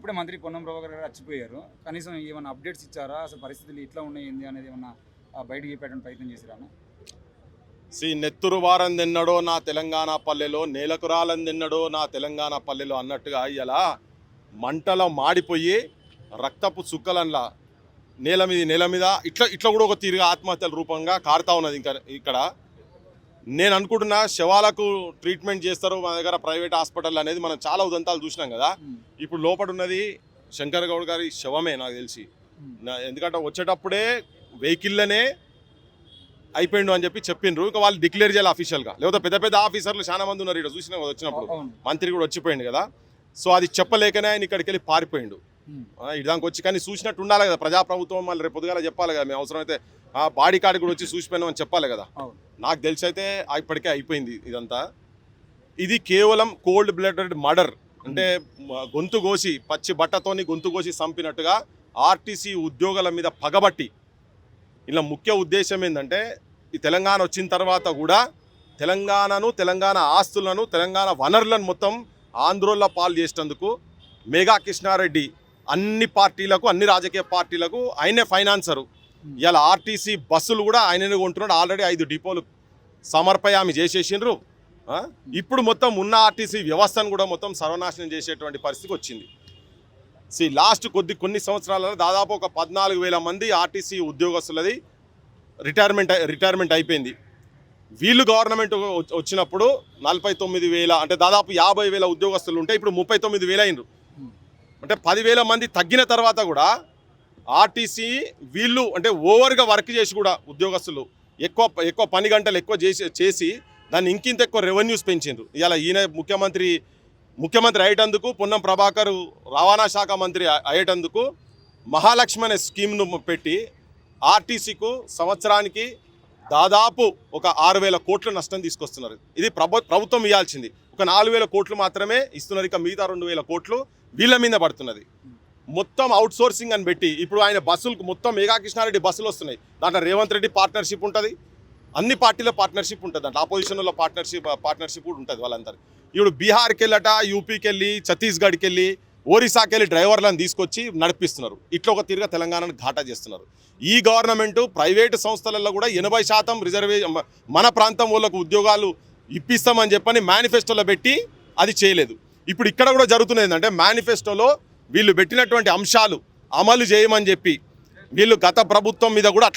ఇప్పుడే మంత్రి పొన్నం ప్రభాకర్ గారు చచ్చిపోయారు. కనీసం ఏమైనా అప్డేట్స్ ఇచ్చారా? అసలు పరిస్థితులు ఇట్లా ఉన్నాయి ఏంది అనేది ఏమన్నా బయటకి చెప్పేటువంటి ప్రయత్నం చేసిరా? నెత్తురు వారం తిన్నడో నా తెలంగాణ పల్లెలో, నేలకు రాలని తిన్నడో నా తెలంగాణ పల్లెలో అన్నట్టుగా ఇలా మంటలో మాడిపోయి రక్తపు చుక్కలన్లా నేల మీద ఇట్లా కూడా ఒక తీరుగా ఆత్మహత్యల రూపంగా కారుతా ఉన్నది. ఇంకా ఇక్కడ నేను అనుకుంటున్నా శవాలకు ట్రీట్మెంట్ చేస్తారు మన దగ్గర ప్రైవేట్ హాస్పిటల్ అనేది మనం చాలా ఉదంతాలు చూసినాం కదా. ఇప్పుడు లోపల ఉన్నది శంకర్ గౌడ్ గారి శవమే నాకు తెలిసి. ఎందుకంటే వచ్చేటప్పుడే వెహికల్లోనే అయిపోయిండు అని చెప్పిండ్రు. ఇంకా వాళ్ళు డిక్లేర్ చేయాలి అఫీషియల్గా, లేకపోతే పెద్ద పెద్ద ఆఫీసర్లు చాలా మంది ఉన్నారు ఇక్కడ చూసినా వచ్చినప్పుడు. మంత్రి కూడా వచ్చిపోయింది కదా. సో అది చెప్పలేకనే ఆయన ఇక్కడికి వెళ్ళి పారిపోయిండు ఇదానికి వచ్చి. కానీ చూసినట్టు ఉండాలి కదా ప్రజాప్రభుత్వం. మళ్ళీ రేపు పొద్దుగాల చెప్పాలి కదా, మేము అవసరమైతే బాడీ కార్డు కూడా వచ్చి చూసిపోయినాం అని చెప్పాలి కదా. నాకు తెలిసి అయితే ఇప్పటికే అయిపోయింది ఇదంతా. ఇది కేవలం కోల్డ్ బ్లడెడ్ మర్డర్, అంటే గొంతు కోసి పచ్చి బట్టతోని గొంతు కోసి చంపినట్టుగా ఆర్టీసీ ఉద్యోగుల మీద పగబట్టి. ఇలా ముఖ్య ఉద్దేశం ఏంటంటే ఈ తెలంగాణ వచ్చిన తర్వాత కూడా తెలంగాణను, తెలంగాణ ఆస్తులను, తెలంగాణ వనరులను మొత్తం ఆంధ్రోళ్ళ పాలు చేసేందుకు మేఘా కృష్ణారెడ్డి అన్ని పార్టీలకు, అన్ని రాజకీయ పార్టీలకు ఆయనే ఫైనాన్సరు. ఇలా ఆర్టీసీ బస్సులు కూడా ఆయననే కొంటున్నాడు. ఆల్రెడీ 5 డిపోలు సమర్పయామి చేసేసిండ్రు. ఇప్పుడు మొత్తం ఉన్న ఆర్టీసీ వ్యవస్థను కూడా మొత్తం సర్వనాశనం చేసేటువంటి పరిస్థితికి వచ్చింది. లాస్ట్ కొన్ని సంవత్సరాలలో దాదాపు ఒక 14,000 మంది ఆర్టీసీ ఉద్యోగస్తులది రిటైర్మెంట్ అయిపోయింది. వీళ్ళు గవర్నమెంట్ వచ్చినప్పుడు 49,000 అంటే దాదాపు 50,000 ఉద్యోగస్తులు ఉంటే ఇప్పుడు 39,000 అయినరు. అంటే 10,000 మంది తగ్గిన తర్వాత కూడా ఆర్టీసీ వీళ్ళు అంటే ఓవర్గా వర్క్ చేసి కూడా ఉద్యోగస్తులు ఎక్కువ పని గంటలు ఎక్కువ చేసి దాన్ని ఇంకింత ఎక్కువ రెవెన్యూస్ పెంచిండ్రు. ఇలా ఈయన ముఖ్యమంత్రి అయ్యేటందుకు, పొన్నం ప్రభాకర్ రవాణా శాఖ మంత్రి అయ్యేటందుకు మహాలక్ష్మి అనే స్కీమ్ను పెట్టి ఆర్టీసీకు సంవత్సరానికి దాదాపు ఒక 6,000 కోట్ల నష్టం తీసుకొస్తున్నారు. ఇది ప్రభుత్వం ఇవ్వాల్సింది ఒక 4,000 కోట్లు మాత్రమే ఇస్తున్నారు. ఇక మిగతా 2,000 కోట్లు వీళ్ళ మీద పడుతున్నది. మొత్తం అవుట్ సోర్సింగ్ అని పెట్టి ఇప్పుడు ఆయన బస్సులకు మొత్తం మేఘా కృష్ణారెడ్డి బస్సులు వస్తున్నాయి. దాంట్లో రేవంత్ రెడ్డి పార్ట్నర్షిప్ ఉంటుంది, అన్ని పార్టీల పార్ట్నర్షిప్ ఉంటుంది, దాంట్లో ఆపోజిషన్లో పార్ట్నర్షిప్ కూడా ఉంటుంది వాళ్ళందరూ. ఇప్పుడు బీహార్కి వెళ్ళట, యూపీకి వెళ్ళి, ఛత్తీస్గఢ్కి వెళ్ళి, ఒరిస్సాకి వెళ్ళి డ్రైవర్లను తీసుకొచ్చి నడిపిస్తున్నారు. ఇట్లా ఒక తీరుగా తెలంగాణను ఘాటా చేస్తున్నారు. ఈ గవర్నమెంటు ప్రైవేటు సంస్థలలో కూడా 80% రిజర్వేషన్ మన ప్రాంతం వాళ్ళకు ఉద్యోగాలు ఇప్పిస్తామని చెప్పని మేనిఫెస్టోలో పెట్టి అది చేయలేదు. ఇప్పుడు ఇక్కడ కూడా జరుగుతున్నది ఏంటంటే మేనిఫెస్టోలో వీళ్ళు పెట్టినటువంటి అంశాలు అమలు చేయమని చెప్పి వీళ్ళు గత ప్రభుత్వం మీద కూడా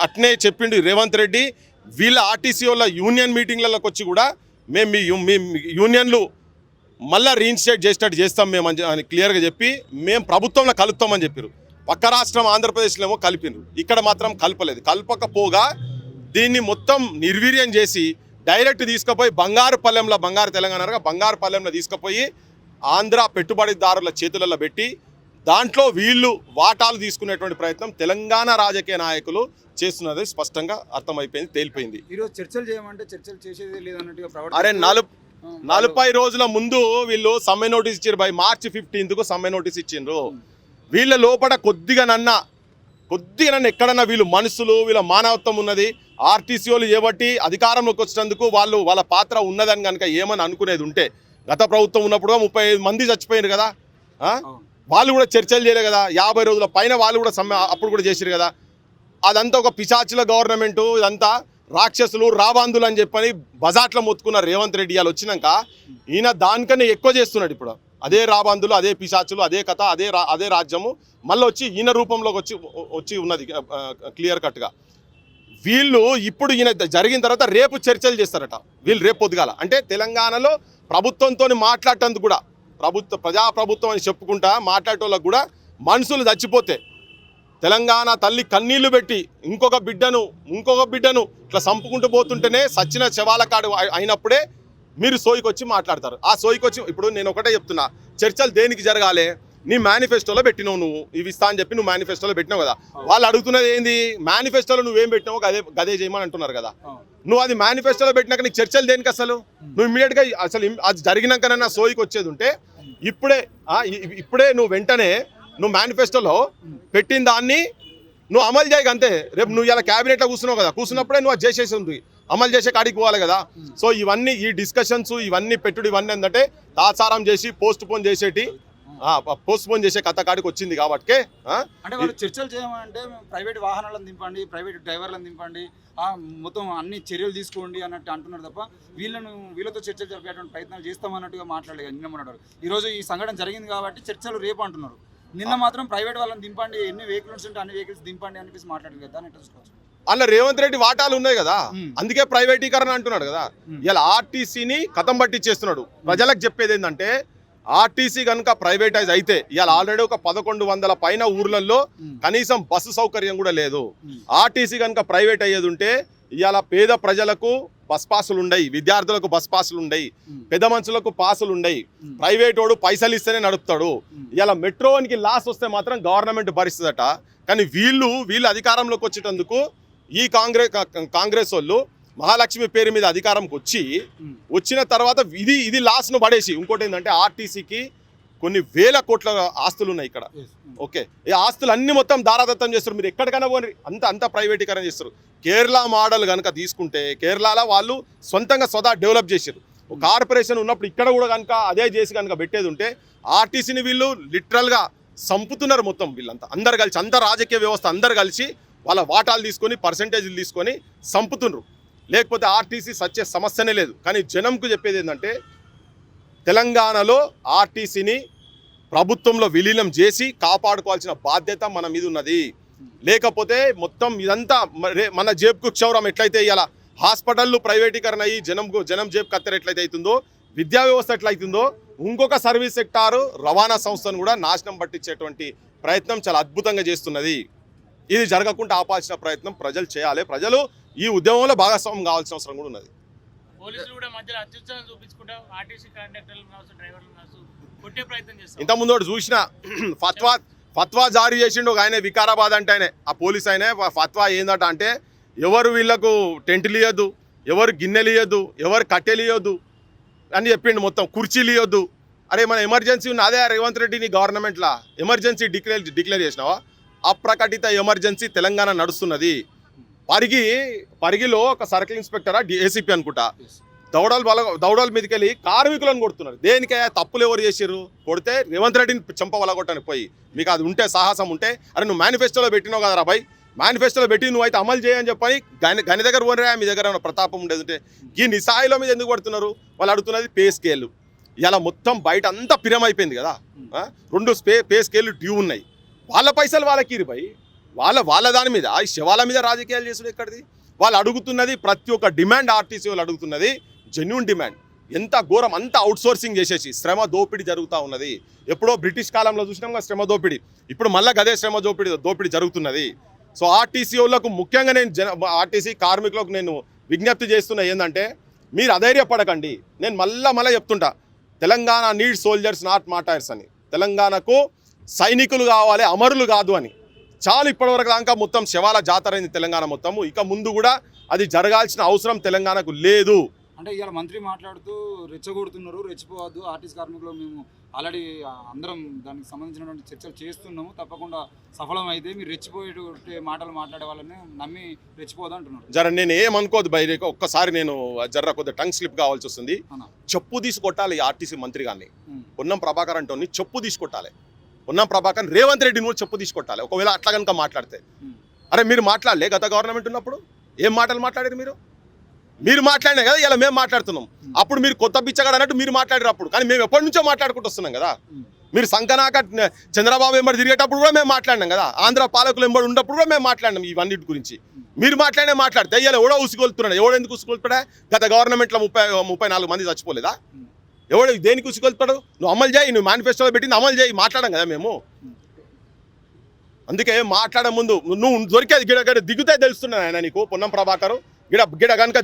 అట్నే చెప్పిండు రేవంత్ రెడ్డి. వీళ్ళ ఆర్టీసీ వాళ్ళ యూనియన్ మీటింగ్లలోకి వచ్చి కూడా మేము మీ యూనియన్లు మళ్ళీ రీఇన్స్టేట్ చేసేటట్టు చేస్తాం మేము అని క్లియర్గా చెప్పి మేము ప్రభుత్వంలో కలుపుతామని చెప్పారు. పక్క రాష్ట్రం ఆంధ్రప్రదేశ్లో ఏమో కలిపినారు, ఇక్కడ మాత్రం కలపలేదు. కలపకపోగా దీన్ని మొత్తం నిర్వీర్యం చేసి డైరెక్ట్ తీసుకుపోయి బంగారు తెలంగాణ తీసుకుపోయి ఆంధ్ర పెట్టుబడిదారుల చేతులలో పెట్టి దాంట్లో వీళ్ళు వాటాలు తీసుకునేటువంటి ప్రయత్నం తెలంగాణ రాజకీయ నాయకులు చేస్తున్నది స్పష్టంగా అర్థమైపోయింది, తేలిపోయింది. ఈరోజు చర్చలు చేయమంటే చర్చలు చేసేది లేదన్నట్టుగా. అరే 40 రోజుల ముందు వీళ్ళు సమ్మె నోటీస్ ఇచ్చారు. మార్చి 15కు సమ్మె నోటీస్ ఇచ్చిండ్రు. వీళ్ళ లోపల కొద్దిగా నన్ను ఎక్కడన్నా వీళ్ళు మనుషులు, వీళ్ళ మానవత్వం ఉన్నది. ఆర్టీసీ వాళ్ళు ఏబట్టి అధికారంలోకి వచ్చినందుకు వాళ్ళ పాత్ర ఉన్నదని కనుక ఏమని అనుకునేది ఉంటే, గత ప్రభుత్వం ఉన్నప్పుడు 35 మంది చచ్చిపోయారు కదా, వాళ్ళు కూడా చర్చలు చేయలేదు కదా. 50 రోజుల పైన వాళ్ళు కూడా సమ్మె అప్పుడు కూడా చేశారు కదా. అదంతా ఒక పిశాచుల గవర్నమెంటు, ఇదంతా రాక్షసులు, రాబాంధులు అని చెప్పని బజాట్లో మొత్తుకున్న రేవంత్ రెడ్డి వాళ్ళు వచ్చినాక ఈయన దానికన్నా ఎక్కువ చేస్తున్నాడు. ఇప్పుడు అదే రాబాంధులు, అదే పిశాచులు, అదే కథ, అదే రాజ్యము మళ్ళీ వచ్చి ఈయన రూపంలోకి వచ్చి ఉన్నది క్లియర్ కట్గా. వీళ్ళు ఇప్పుడు ఈయన జరిగిన తర్వాత రేపు చర్చలు చేస్తారట వీళ్ళు, రేపు పొద్దుగాల. అంటే తెలంగాణలో ప్రభుత్వంతో మాట్లాడటందుకు కూడా ప్రజాప్రభుత్వం అని చెప్పుకుంటా మాట్లాడేటోళ్ళకు కూడా మనుషులు చచ్చిపోతే తెలంగాణ తల్లి కన్నీళ్లు పెట్టి ఇంకొక బిడ్డను ఇట్లా చంపుకుంటూ పోతుంటేనే సచ్చిన శవాల కాడు అయినప్పుడే మీరు సోయికి వచ్చి మాట్లాడతారు. ఆ సోయికి వచ్చి ఇప్పుడు నేను ఒకటే చెప్తున్నా, చర్చలు దేనికి జరగాలి? నీ మేనిఫెస్టోలో పెట్టినావు, నువ్వు ఇవి ఇస్తా అని చెప్పి నువ్వు మేనిఫెస్టోలో పెట్టినావు కదా. వాళ్ళు అడుగుతున్నది ఏంది? మేనిఫెస్టోలో నువ్వేం పెట్టినావు గదే చేయమని అంటున్నారు కదా. నువ్వు అది మేనిఫెస్టోలో పెట్టినాక నీకు చర్చలు దేనికి అసలు? నువ్వు ఇమ్మీడియట్గా అసలు అది జరిగినాకనన్నా సోయికి వచ్చేది ఉంటే ఇప్పుడే నువ్వు వెంటనే నువ్వు మేనిఫెస్టోలో పెట్టిన దాన్ని నువ్వు అమలు చేయక అంతే. రేపు నువ్వు ఇలా క్యాబినెట్లో కూర్చున్నావు కదా, కూర్చున్నప్పుడే నువ్వు అది చేసేసి ఉంది, అమలు చేసే కాడికి పోవాలి కదా. సో ఇవన్నీ ఈ డిస్కషన్స్ ఇవన్నీ ఏంటంటే తాత్సారం చేసి పోస్ట్ పోన్ చేసేటి పోస్ట్పోన్ చేసే కథ కాడికి వచ్చింది కాబట్టి అంటే వాళ్ళు చర్చలు చేయమంటే ప్రైవేట్ వాహనాలను దింపండి, ప్రైవేట్ డ్రైవర్లను దింపండి, మొత్తం అన్ని చర్యలు తీసుకోండి అన్నట్టు అంటున్నారు తప్ప వీళ్ళతో చర్చలు జరిపేటువంటి ప్రయత్నాలు చేస్తామన్నట్టుగా మాట్లాడలేదు. నిన్న మొన్నటి ఈరోజు ఈ సంఘటన జరిగింది కాబట్టి చర్చలు రేపు అంటున్నారు. నిన్న మాత్రం ప్రైవేట్ వాళ్ళని దింపండి, ఎన్ని వెహికల్స్ ఉంటే అన్ని వెహికల్స్ దింపండి అనిపిస్తే మాట్లాడారు కదా అని తెలుసుకోవచ్చు. అలా రేవంత్ రెడ్డి వాటాలు ఉన్నాయి కదా, అందుకే ప్రైవేటీకరణ అంటున్నాడు కదా. ఇలా ఆర్టీసీని కథం పట్టించేస్తున్నాడు. ప్రజలకు చెప్పేది ఏంటంటే ఆర్టీసీ కనుక ప్రైవేటైజ్ అయితే ఇవాళ ఆల్రెడీ ఒక 1100 పైన ఊర్లలో కనీసం బస్సు సౌకర్యం కూడా లేదు. ఆర్టీసీ కనుక ప్రైవేట్ అయ్యేది ఉంటే ఇవాళ పేద ప్రజలకు బస్ పాసులు ఉండయి, విద్యార్థులకు బస్ పాసులు ఉండయి, పెద్ద మనుషులకు పాసులు ఉండయి. ప్రైవేట్ వాడు పైసలు ఇస్తేనే నడుపుతాడు. ఇవాళ మెట్రోకి లాస్ వస్తే మాత్రం గవర్నమెంట్ భరిస్తుందట. కానీ వీళ్ళు అధికారంలోకి వచ్చేటందుకు ఈ కాంగ్రెస్ వాళ్ళు మహాలక్ష్మి పేరు మీద అధికారంకి వచ్చిన తర్వాత ఇది లాస్ను పడేసి ఇంకోటి ఏంటంటే ఆర్టీసీకి కొన్ని వేల కోట్ల ఆస్తులు ఉన్నాయి ఇక్కడ. ఓకే, ఈ ఆస్తులు అన్ని మొత్తం దారాదత్తం చేస్తారు. మీరు ఎక్కడికైనా పోనీ అంత ప్రైవేటీకరణ చేస్తారు. కేరళ మోడల్ కనుక తీసుకుంటే కేరళలో వాళ్ళు స్వంతంగా డెవలప్ చేశారు. కార్పొరేషన్ ఉన్నప్పుడు ఇక్కడ కూడా కనుక అదే చేసి కనుక పెట్టేది ఉంటే ఆర్టీసీని వీళ్ళు లిటరల్గా సంపుతున్నారు. మొత్తం వీళ్ళంతా అందరు కలిసి, అంత రాజకీయ వ్యవస్థ అందరు కలిసి వాళ్ళ వాటాలు తీసుకొని పర్సంటేజ్లు తీసుకొని సంపుతున్నారు. లేకపోతే ఆర్టీసీ సచ్చే సమస్యనే లేదు. కానీ జనంకు చెప్పేది ఏంటంటే తెలంగాణలో ఆర్టీసీని ప్రభుత్వంలో విలీనం చేసి కాపాడుకోవాల్సిన బాధ్యత మన మీద ఉన్నది. లేకపోతే మొత్తం ఇదంతా మన జేబుకు క్షౌరం ఎట్లయితే ఇవాళ హాస్పిటళ్ళు ప్రైవేటీకరణ అయ్యి జనం జేబు కత్తెర ఎట్లయితే అవుతుందో, విద్యా వ్యవస్థ ఎట్లయితుందో, ఇంకొక సర్వీస్ సెక్టారు రవాణా సంస్థను కూడా నాశనం పట్టించేటువంటి ప్రయత్నం చాలా అద్భుతంగా చేస్తున్నది. ఇది జరగకుండా ఆపాల్సిన ప్రయత్నం ప్రజలు చేయాలి. ప్రజలు ఈ ఉద్యమంలో భాగస్వామ్యం కావాల్సిన అవసరం కూడా ఉన్నది. పోలీసులు కూడా మధ్యలో అత్యుత్సాహం చూపించుకుంటా ఆర్టీసీ కండక్టర్లు కావచ్చు, డ్రైవర్లు కావచ్చు కొట్టే ప్రయత్నం చేస్తారు. ఇంతకుముందు ఒకటి చూసిన ఫత్వా జారీ చేసిండు ఒక ఆయన, వికారాబాద్ అంటే ఆయన, ఆ పోలీస్ ఆయన ఫత్వా ఏందట అంటే ఎవరు వీళ్ళకు టెంట్లు ఇవ్వద్దు, ఎవరు గిన్నెలు ఇవ్వద్దు, ఎవరు కట్టెలు ఇవ్వద్దు అని చెప్పిండు. మొత్తం కుర్చీలు ఇవ్వద్దు. అరే మన ఎమర్జెన్సీ ఉన్న అదే రేవంత్ రెడ్డిని గవర్నమెంట్లా ఎమర్జెన్సీ డిక్లేర్ చేసినావా? అప్రకటిత ఎమర్జెన్సీ తెలంగాణ నడుస్తున్నది. పరిగిలో ఒక సర్కిల్ ఇన్స్పెక్టరా ఏసీపీ అనుకుంటా దౌడల మీదకి వెళ్ళి కార్మికులను కొడుతున్నారు. దేనికే? తప్పులు ఎవరు చేసారు? కొడితే రేవంత్ రెడ్డిని చెంప వలగొట్టడానికి పోయి, మీకు అది ఉంటే సాహసం ఉంటే, అరే నువ్వు మేనిఫెస్టోలో పెట్టినావు కదరా బాయ్, మేనిఫెస్టోలో పెట్టి నువ్వు అయితే అమలు చేయని చెప్పని గని దగ్గర పోనరా, మీ దగ్గర ప్రతాపం ఉండేది ఉంటే ఈ నిస్సాయిలో మీద ఎందుకు పడుతున్నారు? వాళ్ళు అడుగుతున్నది పే స్కేల్. ఇలా మొత్తం బయట అంతా పిరమైపోయింది కదా. 2 పే స్కేల్ డ్యూ ఉన్నాయి. వాళ్ళ పైసలు వాళ్ళకి ఇరుబాయి, వాళ్ళ దాని మీద ఈ శవాల మీద రాజకీయాలు చేసుడు ఎక్కడిది? వాళ్ళు అడుగుతున్నది ప్రతి ఒక్క డిమాండ్, ఆర్టీసీ వాళ్ళు అడుగుతున్నది జెన్యూన్ డిమాండ్. ఎంత ఘోరం, అంతా అవుట్సోర్సింగ్ చేసేసి శ్రమ దోపిడీ జరుగుతూ ఉన్నది. ఎప్పుడో బ్రిటిష్ కాలంలో చూసినాం శ్రమ దోపిడీ, ఇప్పుడు మళ్ళీ గదే శ్రమ దోపిడీ జరుగుతున్నది. సో ఆర్టీసీ వాళ్ళకు ముఖ్యంగా నేను ఆర్టీసీ కార్మికులకు నేను విజ్ఞప్తి చేస్తున్నా ఏంటంటే మీరు అధైర్యపడకండి. నేను మళ్ళీ చెప్తుంటా, Telangana need soldiers not martyrs అని. తెలంగాణకు సైనికులు కావాలి, అమరులు కాదు అని. చాలు ఇప్పటివరకు దాకా మొత్తం శవాల జాతర అయింది తెలంగాణ మొత్తము. ఇక ముందు కూడా అది జరగాల్సిన అవసరం తెలంగాణకు లేదు. అంటే ఇవాళ మంత్రి మాట్లాడుతూ రెచ్చగొడుతున్నారు, రెచ్చిపోవద్దు, ఆర్టీసీ కార్మికులు మేము ఆల్రెడీ అందరం దానికి సంబంధించినటువంటి చర్చలు చేస్తున్నాము, తప్పకుండా సఫలం అయితే మీరు రెచ్చిపోయే మాటలు మాట్లాడే వాళ్ళని నమ్మి రెచ్చిపోదు అంటున్నారు. జర నేను ఏమనుకోదు బయట, ఒక్కసారి నేను జర్ర కొద్దిగా టంగ్ స్లిప్ కావాల్సి వస్తుంది. చెప్పు తీసుకొట్టాలి ఆర్టీసీ మంత్రి గారిని, పొన్నం ప్రభాకర్ అంటోని చెప్పు తీసుకొట్టాలి. పొన్నం ప్రభాకర్ రేవంత్ రెడ్డి నువ్వు చెప్పు తీసుకొట్టాలి. ఒకవేళ అట్లా కనుక మాట్లాడితే, అరే మీరు మాట్లాడలే గత గవర్నమెంట్ ఉన్నప్పుడు ఏం మాటలు మాట్లాడారు? మీరు మాట్లాడినా కదా, ఇలా మేము మాట్లాడుతున్నాం. అప్పుడు మీరు కొత్త బిచ్చగాడు అన్నట్టు మీరు మాట్లాడారు అప్పుడు, కానీ మేము ఎప్పటి నుంచో మాట్లాడుకుంటూ వస్తున్నాం కదా. మీరు సంకనాక చంద్రబాబు వెంబడి తిరిగేటప్పుడు కూడా మేము మాట్లాడినాం కదా, ఆంధ్ర పాలకులు వెంబడి ఉన్నప్పుడు కూడా మేము మాట్లాడినాం ఇవన్నిటి గురించి. మీరు మాట్లాడితే ఇలా ఎవడో ఉసుకొలుతున్నాడు. ఎవడో ఎందుకు ఉసుకొలుతాడా? గత గవర్నమెంట్లో 34 మంది చచ్చిపోలేదా? ఎవడు దేనికి ఉసుకొలుతాడు? నువ్వు అమలు చేయి, నువ్వు మేనిఫెస్టోలో పెట్టింది అమలు చేయి. మాట్లాడాం కదా మేము. అందుకే మాట్లాడే ముందు నువ్వు దొరికేది గిడ దిగుతే తెలుస్తున్నాను ఆయన నీకు. పొన్నం ప్రభాకర్ గిడ కనుక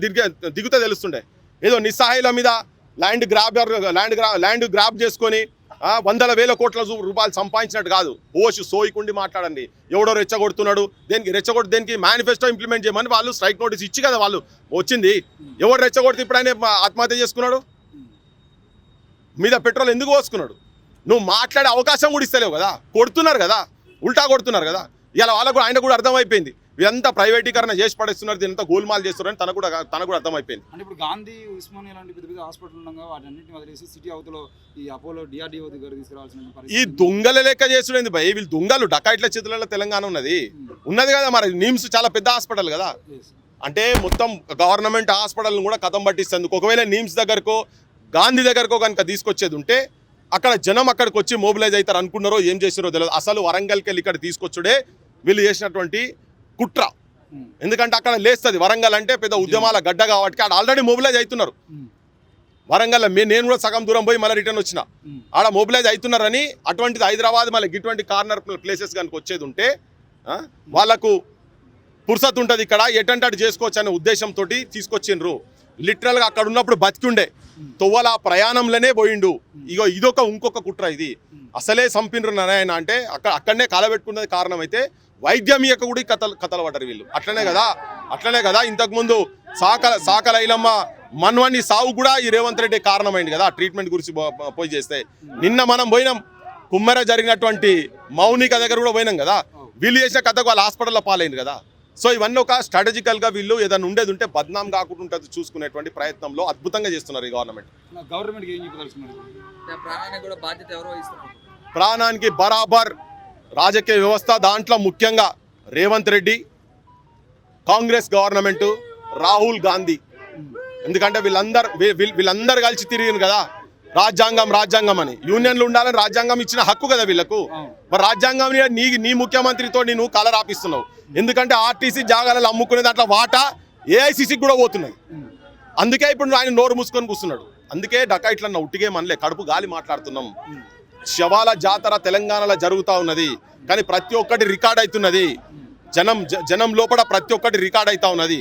దిగుతే తెలుస్తుండే. ఏదో నిస్సహాయుల మీద ల్యాండ్ గ్రాబ్ చేసుకొని 100,000 కోట్ల రూపాయలు సంపాదించినట్టు కాదు. సోయికుండి మాట్లాడండి. ఎవడో రెచ్చగొడుతున్నాడు, దేనికి మేనిఫెస్టో ఇంప్లిమెంట్ చేయమని వాళ్ళు స్ట్రైక్ నోటీస్ ఇచ్చి కదా వాళ్ళు వచ్చింది. ఎవడు రెచ్చగొడితే ఇప్పుడు ఆయన ఆత్మహత్య చేసుకున్నాడు? మీద పెట్రోల్ ఎందుకు పోసుకున్నాడు? నువ్వు మాట్లాడే అవకాశం కూడా ఇస్తలేవు కదా. కొడుతున్నారు కదా, ఉల్టా కొడుతున్నారు కదా. ఇలా వాళ్ళకు ఆయన కూడా అర్థమైపోయింది. ఇదంతా ప్రైవేటీకరణ చేసి పడేస్తున్నారు, దీనంతా గోల్మాల్ చేస్తున్నారని తనకు కూడా అర్థమైపోయింది. అంటే ఇప్పుడు గాంధీ ఉస్మానియా లాంటి పెద్ద పెద్ద హాస్పిటల్ ఉండగా వాటన్నింటిని వదిలేసి సిటీ అవతలో ఈ అపోలో డిఆర్డిఓ దగ్గర తీసుకురావాల్సిన ఈ పరిస్థితి. దొంగల లెక్క చేసుడేంది భయ్, వీళ్ళు దొంగలు డకాయిట్ల చేతులలో తెలంగాణ ఉన్నది కదా. మరి నిమ్స్ చాలా పెద్ద హాస్పిటల్ కదా, Yes. అంటే మొత్తం గవర్నమెంట్ హాస్పిటల్ని కూడా కథం పట్టిస్తుంది. ఒకవేళ నిమ్స్ దగ్గరకో గాంధీ దగ్గరకో కనుక తీసుకొచ్చేది ఉంటే అక్కడ జనం అక్కడికి వచ్చి మొబిలైజ్ అవుతారు అనుకున్నారో ఏం చేసారో తెలియదు. అసలు వరంగల్కి వెళ్ళి ఇక్కడ తీసుకొచ్చుడే వీళ్ళు చేసినటువంటి కుట్ర. ఎందుకంటే అక్కడ లేస్తుంది, వరంగల్ అంటే పెద్ద ఉద్యమాల గడ్డ కాబట్టి ఆడ ఆల్రెడీ మొబిలైజ్ అవుతున్నారు. వరంగల్ నేను కూడా సగం దూరం పోయి మళ్ళీ రిటర్న్ వచ్చిన, ఆడ మొబిలైజ్ అవుతున్నారని. అటువంటిది హైదరాబాద్ మళ్ళీ ఇటువంటి కార్నర్ ప్లేసెస్ కనుక వచ్చేది ఉంటే వాళ్ళకు పుర్సత్ ఉంటుంది, ఇక్కడ ఎటంటే అటు చేసుకోవచ్చు అనే ఉద్దేశంతో తీసుకొచ్చిండ్రు. లిటరల్గా అక్కడ ఉన్నప్పుడు బతికుండే తొవ్వల ప్రయాణంలోనే పోయిండు. ఇగో ఇదొక ఇంకొక కుట్ర, ఇది అసలే సంపిన్రు నారాయణ అంటే అక్కడనే కాలబెట్టుకున్నది కారణం. వైద్యం ఇయ్యక కూడా కథలు పడ్డారు వీళ్ళు. అట్లనే కదా ఇంతకుముందు సాకల ఐలమ్మ మన్వాణి సావు కూడా ఈ రేవంత్ రెడ్డి కారణమైంది కదా, ట్రీట్మెంట్ గురించి పోయి చేస్తే. నిన్న మనం పోయినాం కుమ్మెర జరిగినటువంటి మౌనిక దగ్గర కూడా పోయినాం కదా, వీళ్ళు చేసిన కథకు వాళ్ళ హాస్పిటల్లో పాలైంది కదా. సో ఇవన్నీ ఒక స్ట్రాటజికల్గా వీళ్ళు ఏదైనా ఉండేది ఉంటే బద్నాం కాకుండా ఉంటుంది చూసుకునేటువంటి ప్రయత్నంలో అద్భుతంగా చేస్తున్నారు ఈ గవర్నమెంట్కి ఏం చెప్పదలుచుకున్నారు? ప్రాణానికి కూడా బాధ్యత ఎవరో ఇస్తారు. ప్రాణానికి బరాబర్ రాజకీయ వ్యవస్థ, దాంట్లో ముఖ్యంగా రేవంత్ రెడ్డి, కాంగ్రెస్ గవర్నమెంట్, రాహుల్ గాంధీ. ఎందుకంటే వీళ్ళందరూ కలిసి తిరిగింది కదా రాజ్యాంగం అని. యూనియన్లు ఉండాలని రాజ్యాంగం ఇచ్చిన హక్కు కదా వీళ్ళకు. మరి రాజ్యాంగం నీ ముఖ్యమంత్రితో నువ్వు కలర్ ఆపిస్తున్నావు. ఎందుకంటే ఆర్టీసీ జాగాలలో అమ్ముకునే దాంట్లో వాటా ఏఐసిసికి కూడా పోతున్నాయి. అందుకే ఇప్పుడు ఆయన నోరు మూసుకొని కూర్చున్నాడు. అందుకే డకాయిట్లన్న ఉట్టిగే మనలే, కడుపు గాలి మాట్లాడుతున్నాం. శవాల జాతర తెలంగాణలో జరుగుతూ ఉన్నది, కానీ ప్రతి ఒక్కటి రికార్డ్ అవుతున్నది. జనం లోపల ప్రతి ఒక్కటి రికార్డ్ అవుతా ఉన్నది.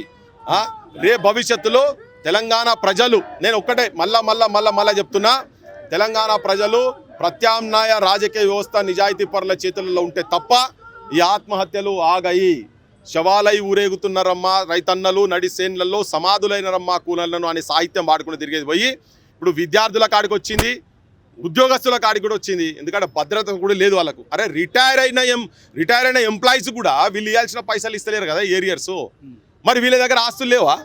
రే భవిష్యత్తులో తెలంగాణ ప్రజలు, నేను ఒక్కటే మళ్ళా చెప్తున్నా, తెలంగాణ ప్రజలు ప్రత్యామ్నాయ రాజకీయ వ్యవస్థ నిజాయితీ పరుల చేతులలో ఉంటే తప్ప ఈ ఆత్మహత్యలు ఆగాయి. శవాలై ఊరేగుతున్నారమ్మా రైతన్నలు, నడిసేన్లలో సమాధులైనరమ్మా కూనలను అనే సాహిత్యం పాడుకుని తిరిగేది పోయి ఇప్పుడు విద్యార్థుల కాడికి వచ్చింది, ఉద్యోగస్తుల కాడికి కూడా వచ్చింది. ఎందుకంటే భద్రత కూడా లేదు వాళ్ళకు. అరే రిటైర్ అయిన ఎంప్లాయీస్ కూడా వీళ్ళు ఇవ్వాల్సిన పైసలు ఇస్తలేరు కదా ఏరియర్స్. మరి వీళ్ళ దగ్గర ఆస్తులు లేవా?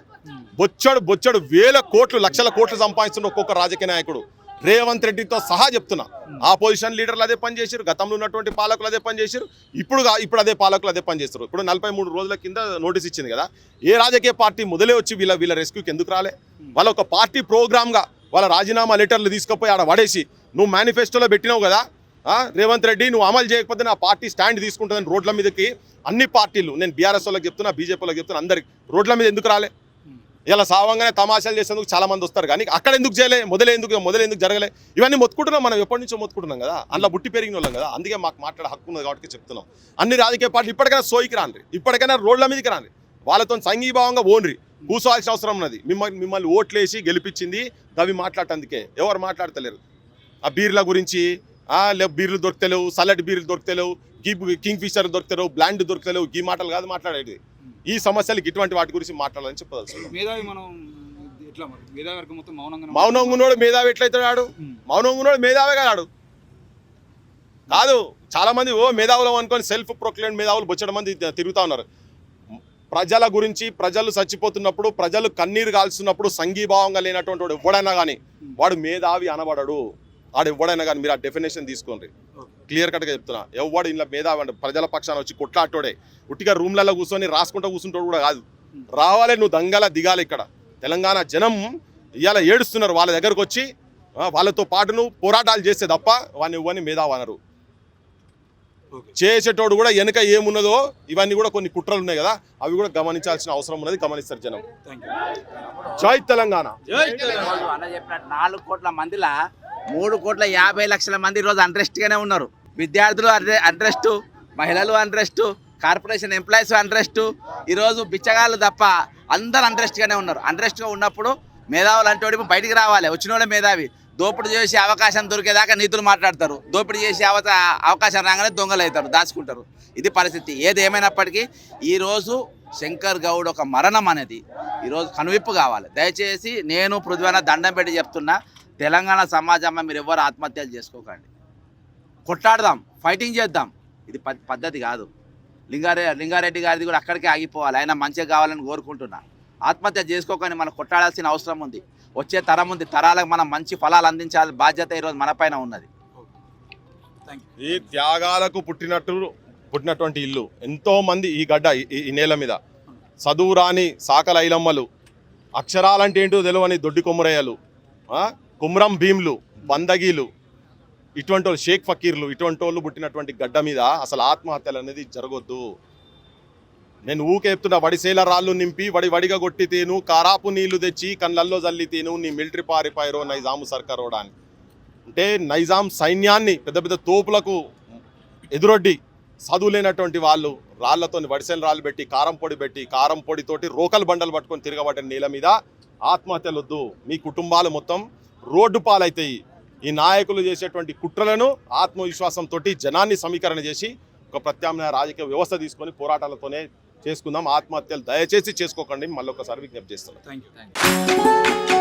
బొచ్చడు వేల కోట్లు లక్షల కోట్లు సంపాదిస్తున్న ఒక్కొక్క రాజకీయ నాయకుడు. రేవంత్ రెడ్డితో సహా చెప్తున్నా, ఆపోజిషన్ లీడర్లు అదే పని చేశారు, గతంలో ఉన్నటువంటి పాలకులు అదే పని చేశారు, ఇప్పుడు అదే పాలకులు అదే పని చేస్తారు. ఇప్పుడు 43 రోజుల కింద నోటీస్ ఇచ్చింది కదా, ఏ రాజకీయ పార్టీ మొదలే వచ్చి వీళ్ళ రెస్క్యూకి ఎందుకు రాలే? వాళ్ళ ఒక పార్టీ ప్రోగ్రామ్గా వాళ్ళ రాజీనామా లెటర్లు తీసుకుపోయి ఆడ పడేసి, నువ్వు మేనిఫెస్టోలో పెట్టినావు కదా రేవంత్ రెడ్డి, నువ్వు అమలు చేయకపోతే నా పార్టీ స్టాండ్ తీసుకుంటుందని రోడ్ల మీదకి అన్ని పార్టీలు, నేను బీఆర్ఎస్ వాళ్ళకి చెప్తున్నా, బీజేపీ వాళ్ళకి చెప్తున్నా, అందరికి రోడ్ల మీద ఎందుకు రాలే? ఇలా సావంగానే తమాషాలు చేసేందుకు చాలా మంది వస్తారు, కానీ అక్కడ ఎందుకు చేయలే? మొదలే ఎందుకు జరగలే? ఇవన్నీ మొత్తుకుంటున్నాం, మనం ఎప్పటి నుంచో మొత్తుకుంటున్నాం కదా, అందులో బుట్టి పెరిగిన వాళ్ళం కదా. అందుకే మాకు మాట్లాడే హక్కు ఉంది కాబట్టి చెప్తున్నాం. అన్ని రాజకీయ పార్టీలు ఇప్పటికైనా సోయికి రాండి, ఇప్పటికైనా రోడ్ల మీదకి రాండి, వాళ్ళతో సంఘీభావంగా ఓన్రి కూర్చోవాల్సిన అవసరం ఉన్నది. మిమ్మల్ని ఓట్లేసి గెలిపించింది అవి మాట్లాడటానికే. ఎవరు మాట్లాడతలేరు ఆ బీర్ల గురించి. బీర్లు దొరుకుతలేవు, చల్లటి బీర్లు దొరుకుతలేవు, కింగ్ ఫిషర్ దొరుకుతలేవు, బ్లాండ్ దొరుకుతలేవు, ఈ మాటలు కాదు మాట్లాడేది. ఈ సమస్యలకి ఇటువంటి వాటి గురించి మాట్లాడాలని చెప్పదలుచుకున్నాం. మౌనంగా ఉన్నోడు మేధావి ఎట్లయితాడు? మౌనంగా ఉన్నోడు మేధావే కాదు. చాలా మంది మేధావులు అనుకొని సెల్ఫ్ ప్రొక్లైమ్డ్ మేధావులు బొచ్చడం మంది తిరుగుతూ ఉన్నారు. ప్రజల గురించి, ప్రజలు చచ్చిపోతున్నప్పుడు, ప్రజలు కన్నీరు కాల్స్తున్నప్పుడు సంఘీభావంగా లేనటువంటి వాడు ఎవడైనా కానీ వాడు మేధావి అనబడడు. వాడు ఎవడైనా కానీ మీరు ఆ డెఫినేషన్ తీసుకోండి, క్లియర్ కట్గా చెప్తున్నా. ఎవడు ఇలా మేధావి అంటే ప్రజల పక్షాన వచ్చి కొట్లాటోడే, ఉట్టిగా రూమ్లలో కూర్చొని రాసుకుంటూ కూర్చుంటాడు కూడా కాదు. రావాలి, నువ్వు దంగల దిగాలి. ఇక్కడ తెలంగాణ జనం ఇవాళ ఏడుస్తున్నారు, వాళ్ళ దగ్గరకు వచ్చి వాళ్ళతో పాటు నువ్వు పోరాటాలు చేస్తే తప్ప వాడిని ఇవ్వని మేధావి అనరు. చేసేటోడు కూడా వెనుక ఏమున్నదో ఇవన్నీ కూడా కొన్ని కుట్రలు ఉన్నాయి కదా, అవి కూడా గమనించాల్సిన అవసరం ఉన్నది, గమనిస్తారు జనం. జై తెలంగాణ. అన్న చెప్పినట్టు 4 కోట్ల మందిలా 3,50,00,000 మంది ఈరోజు అన్రెస్ట్గానే ఉన్నారు. విద్యార్థులు అన్రెస్ట్, మహిళలు అన్రెస్ట్, కార్పొరేషన్ ఎంప్లాయీస్ అన్రెస్ట్, ఈరోజు బిచ్చగాళ్ళు తప్ప అందరు అన్రెస్ట్గానే ఉన్నారు. అన్రెస్ట్గా ఉన్నప్పుడు మేధావులు అంటే బయటికి రావాలి, వచ్చినోడే మేధావి. దోపిడీ చేసి అవకాశం దొరికేదాకా నీతులు మాట్లాడతారు, దోపిడీ చేసి అవకాశం రాగానే దొంగలు అవుతారు, దాచుకుంటారు. ఇది పరిస్థితి. ఏది ఏమైనప్పటికీ ఈరోజు శంకర్ గౌడ్ ఒక మరణం అనేది ఈరోజు కనువిప్పు కావాలి. దయచేసి నేను పృథ్వీన దండం పెట్టి చెప్తున్నా, తెలంగాణ సమాజంలో మీరు ఎవరు ఆత్మహత్యలు చేసుకోకండి, కొట్లాడదాం, ఫైటింగ్ చేద్దాం. ఇది పద్ధతి కాదు. లింగారెడ్డి గారిది కూడా అక్కడికే ఆగిపోవాలి. ఆయన మంచిగా కావాలని కోరుకుంటున్నా. ఆత్మహత్య చేసుకోకని మనం కొట్టాడాల్సిన అవసరం ఉంది. వచ్చే తరం ఉంది, తరాలకు మనం మంచి ఫలాలు అందించాలి బాధ్యత ఈరోజు మన పైన ఉన్నది. ఈ త్యాగాలకు పుట్టినటువంటి ఇల్లు ఎంతో మంది ఈ గడ్డ ఈ నేల మీద చదువు రాని సాకల ఐలమ్మలు, అక్షరాలంటే ఏంటో తెలియని దొడ్డి కొమ్మరయ్యలు, కుమ్రం భీమ్లు, బందగీలు, ఇటువంటి వాళ్ళు షేక్ ఫకీర్లు, ఇటువంటి వాళ్ళు పుట్టినటువంటి గడ్డ మీద అసలు ఆత్మహత్యలు అనేది జరగొద్దు. నేను ఊకే చెప్తున్నా, వడిసేల రాళ్ళు నింపి వడిగా కొట్టితేను, కారాపు నీళ్లు తెచ్చి కళ్ళల్లో జల్లితేను నీ మిలిటరీ పారిపోయారో నైజాము సర్కారోడా అని. అంటే నైజాం సైన్యాన్ని పెద్ద పెద్ద తోపులకు ఎదురొడ్డి చదువులేనటువంటి వాళ్ళు రాళ్లతో వడిసేల రాళ్ళు పెట్టి కారం పొడితోటి రోకల్ బండలు పట్టుకొని తిరగబడ్డ నేల మీద ఆత్మహత్యలు వద్దు. మీ కుటుంబాలు మొత్తం రోడ్డు పాలైతాయి. ఈ నాయకులు చేసేటువంటి కుట్రలను ఆత్మవిశ్వాసంతో జనాన్ని సమీకరణ చేసి ఒక ప్రత్యామ్నాయ రాజకీయ వ్యవస్థ తీసుకొని పోరాటాలతోనే చేసుకుందాం. ఆత్మహత్యలు దయచేసి చేసుకోకండి. మళ్ళీ ఒకసారి విజ్ఞప్తి చేస్తున్నాం. Thank you.